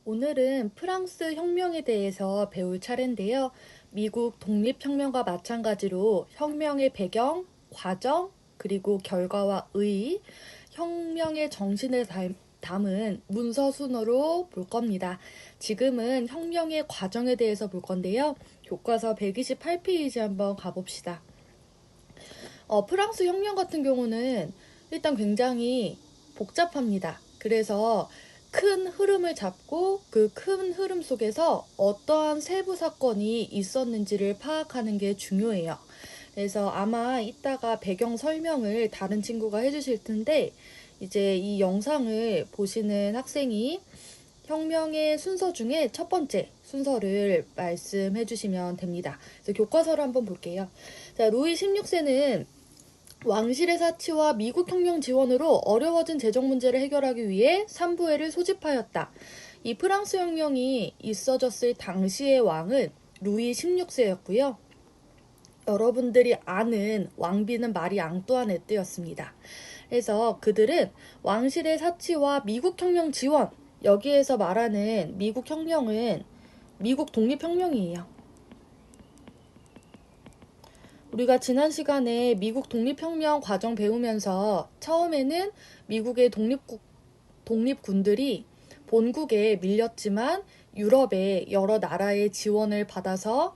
오늘은 프랑스 혁명에 대해서 배울 차례인데요. 미국 독립혁명과 마찬가지로 혁명의 배경, 과정, 그리고 결과와 의, 혁명의 정신을 담은 문서 순으로 볼 겁니다. 지금은 혁명의 과정에 대해서 볼 건데요. 교과서 128페이지 한번 가봅시다. 프랑스 혁명 같은 경우는 일단 굉장히 복잡합니다. 그래서 큰 흐름을 잡고 그 큰 흐름 속에서 어떠한 세부 사건이 있었는지를 파악하는 게 중요해요. 그래서 아마 이따가 배경 설명을 다른 친구가 해주실 텐데, 이제 이 영상을 보시는 학생이 혁명의 순서 중에 첫 번째 순서를 말씀해 주시면 됩니다. 그래서 교과서를 한번 볼게요. 자, 루이 16세는 왕실의 사치와 미국 혁명 지원으로 어려워진 재정 문제를 해결하기 위해 삼부회를 소집하였다. 이 프랑스 혁명이 있어졌을 당시의 왕은 루이 16세였고요. 여러분들이 아는 왕비는 마리 앙뚜아네트였습니다. 그래서 그들은 왕실의 사치와 미국 혁명 지원, 여기에서 말하는 미국 혁명은 미국 독립혁명이에요. 우리가 지난 시간에 미국 독립혁명 과정 배우면서 처음에는 미국의 독립군들이 본국에 밀렸지만 유럽의 여러 나라의 지원을 받아서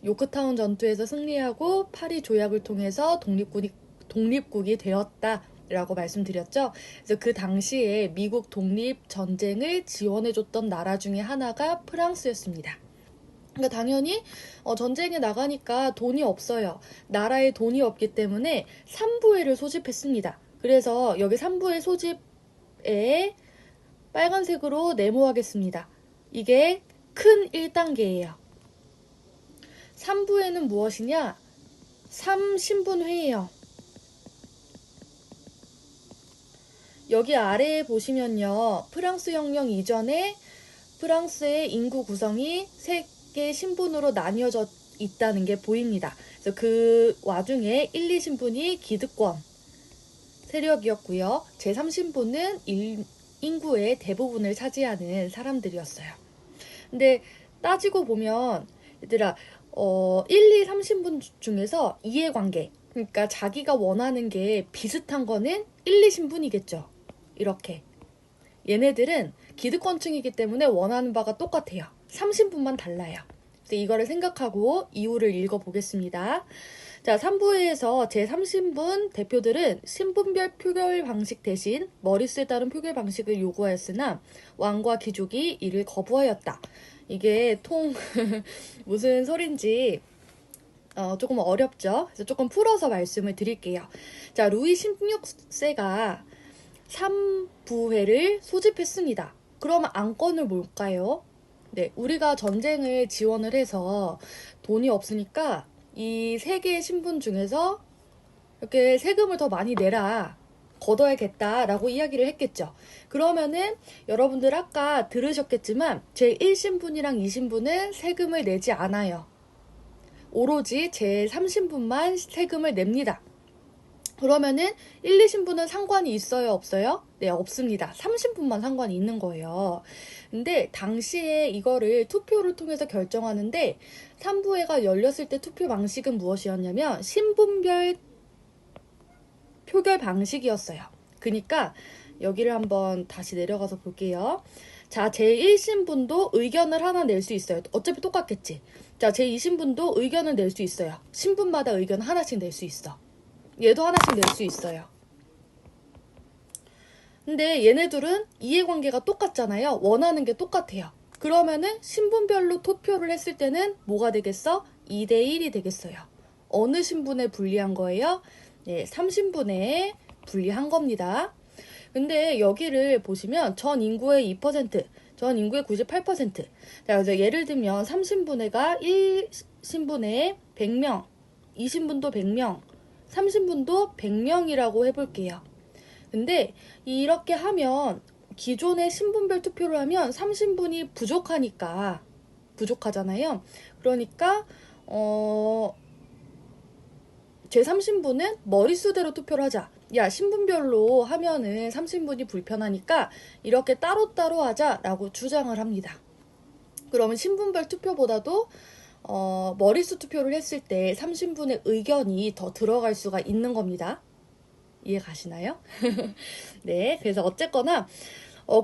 요크타운 전투에서 승리하고 파리 조약을 통해서 독립국이 되었다라고 말씀드렸죠. 그래서 그 당시에 미국 독립 전쟁을 지원해줬던 나라 중에 하나가 프랑스였습니다. 그러니까 당연히 전쟁에 나가니까 돈이 없어요. 나라에 돈이 없기 때문에 삼부회를 소집했습니다. 그래서 여기 삼부회 소집에 빨간색으로 네모하겠습니다. 이게 큰 1단계예요. 3부회는 무엇이냐? 3신분회예요. 여기 아래에 보시면요. 프랑스 혁명 이전에 프랑스의 인구 구성이 3개 신분으로 나뉘어져 있다는 게 보입니다. 그래서 그 와중에 1, 2신분이 기득권 세력이었고요. 제3신분은 인구의 대부분을 차지하는 사람들이었어요. 근데 따지고 보면 얘들아 1, 2, 3신분 중에서 이해관계, 그러니까 자기가 원하는 게 비슷한 거는 1, 2신분이겠죠. 이렇게. 얘네들은 기득권층이기 때문에 원하는 바가 똑같아요. 3신분만 달라요. 그래서 이거를 생각하고 이유를 읽어보겠습니다. 자, 3부에서 제3신분 대표들은 신분별 표결 방식 대신 머릿수에 따른 표결 방식을 요구하였으나 왕과 귀족이 이를 거부하였다. 이게 무슨 소린지 조금 어렵죠? 그래서 조금 풀어서 말씀을 드릴게요. 자, 루이 16세가 3부회를 소집했습니다. 그럼 안건을 뭘까요? 네, 우리가 전쟁을 지원을 해서 돈이 없으니까 이 3개의 신분 중에서 이렇게 세금을 더 많이 내라, 걷어야겠다라고 이야기를 했겠죠. 그러면은 여러분들 아까 들으셨겠지만 제1신분이랑 2신분은 세금을 내지 않아요. 오로지 제3신분만 세금을 냅니다. 그러면은 1, 2신분은 상관이 있어요, 없어요? 네, 없습니다. 3신분만 상관이 있는 거예요. 근데 당시에 이거를 투표를 통해서 결정하는데 3부회가 열렸을 때 투표 방식은 무엇이었냐면 신분별 표결 방식이었어요. 그러니까 여기를 한번 다시 내려가서 볼게요. 자, 제1신분도 의견을 하나 낼 수 있어요. 어차피 똑같겠지. 자, 제2신분도 의견을 낼 수 있어요. 신분마다 의견 하나씩 낼 수 있어. 얘도 하나씩 낼 수 있어요. 근데 얘네들은 이해관계가 똑같잖아요. 원하는 게 똑같아요. 그러면은 신분별로 투표를 했을 때는 뭐가 되겠어? 2대1이 되겠어요. 어느 신분에 불리한 거예요? 네, 3신분에 불리한 겁니다. 근데 여기를 보시면 전 인구의 2%, 전 인구의 98%. 자, 그래서 예를 들면 3신분회가 1신분에 100명, 2신분도 100명, 3신분도 100명이라고 해볼게요. 근데 이렇게 하면 기존의 신분별 투표를 하면 3신분이 부족하잖아요. 그러니까 제3신분은 머릿수대로 투표를 하자. 야, 신분별로 하면은 3신분이 불편하니까 이렇게 따로따로 하자라고 주장을 합니다. 그러면 신분별 투표보다도 머릿수 투표를 했을 때 3신분의 의견이 더 들어갈 수가 있는 겁니다. 이해 가시나요? 네, 그래서 어쨌거나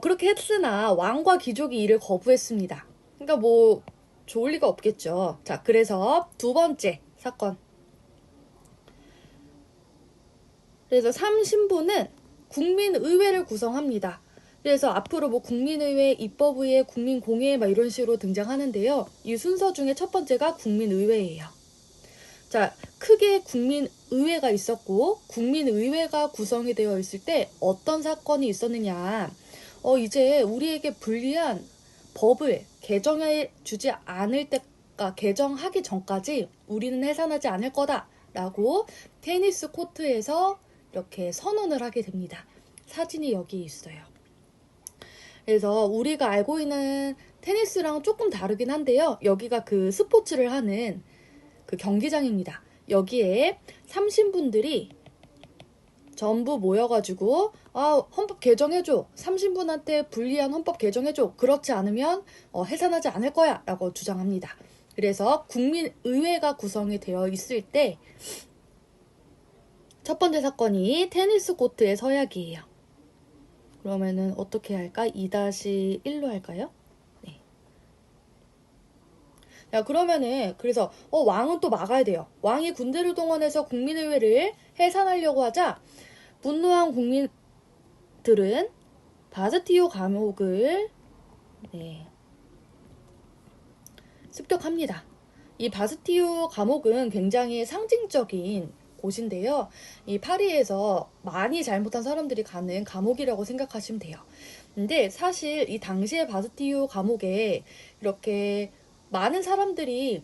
그렇게 했으나 왕과 귀족이 이를 거부했습니다. 그러니까 뭐 좋을 리가 없겠죠. 자, 그래서 두 번째 사건. 그래서 3신부는 국민의회를 구성합니다. 그래서 앞으로 뭐 국민의회, 입법의회, 국민공회 막 이런 식으로 등장하는데요. 이 순서 중에 첫 번째가 국민의회예요. 자, 크게 국민의회가 있었고 국민의회가 구성이 되어 있을 때 어떤 사건이 있었느냐. 이제 우리에게 불리한 법을 개정해 주지 않을 때가 개정하기 전까지 우리는 해산하지 않을 거다라고 테니스 코트에서 이렇게 선언을 하게 됩니다. 사진이 여기 있어요. 그래서 우리가 알고 있는 테니스랑 조금 다르긴 한데요. 여기가 그 스포츠를 하는 그 경기장입니다. 여기에 3신분들이 전부 모여가지고 헌법 개정해줘. 3신분한테 불리한 헌법 개정해줘. 그렇지 않으면 해산하지 않을 거야 라고 주장합니다. 그래서 국민의회가 구성이 되어 있을 때 첫 번째 사건이 테니스 코트의 서약이에요. 그러면은 어떻게 할까? 2-1로 할까요? 네. 야, 그러면은 그래서 왕은 또 막아야 돼요. 왕이 군대를 동원해서 국민의회를 해산하려고 하자 분노한 국민들은 바스티오 감옥을 습격합니다. 이 바스티오 감옥은 굉장히 상징적인 곳인데요. 이 파리에서 많이 잘못한 사람들이 가는 감옥이라고 생각하시면 돼요. 근데 사실 이 당시에 바스티오 감옥에 이렇게 많은 사람들이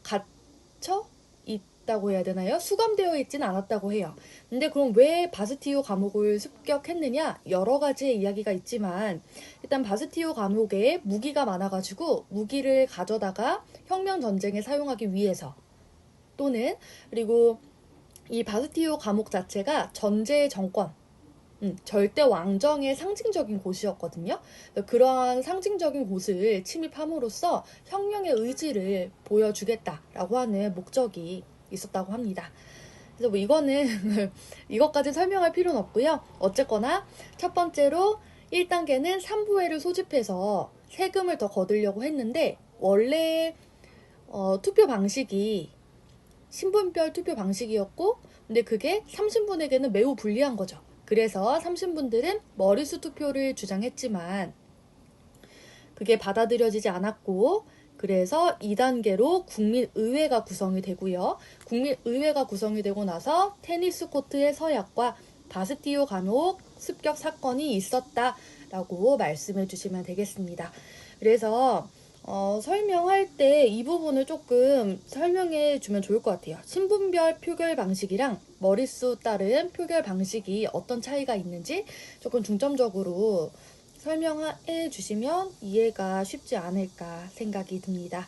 갇혀 있다고 해야 되나요? 수감되어 있지는 않았다고 해요. 근데 그럼 왜 바스티오 감옥을 습격했느냐? 여러 가지의 이야기가 있지만 일단 바스티오 감옥에 무기가 많아가지고 무기를 가져다가 혁명 전쟁에 사용하기 위해서 또는 그리고 이 바스티오 감옥 자체가 전제 정권, 절대 왕정의 상징적인 곳이었거든요. 그러한 상징적인 곳을 침입함으로써 혁명의 의지를 보여주겠다라고 하는 목적이 있었다고 합니다. 그래서 뭐 이거는 이것까지 설명할 필요는 없고요. 어쨌거나 첫 번째로 1단계는 삼부회를 소집해서 세금을 더 거두려고 했는데 원래 투표 방식이 신분별 투표 방식이었고 근데 그게 3신분에게는 매우 불리한 거죠. 그래서 3신분들은 머릿수 투표를 주장했지만 그게 받아들여지지 않았고 그래서 2단계로 국민의회가 구성이 되고요. 국민의회가 구성이 되고 나서 테니스 코트의 서약과 바스티오 감옥 습격 사건이 있었다라고 말씀해 주시면 되겠습니다. 그래서 설명할 때 이 부분을 조금 설명해 주면 좋을 것 같아요. 신분별 표결 방식이랑 머릿수 따른 표결 방식이 어떤 차이가 있는지 조금 중점적으로 설명해 주시면 이해가 쉽지 않을까 생각이 듭니다.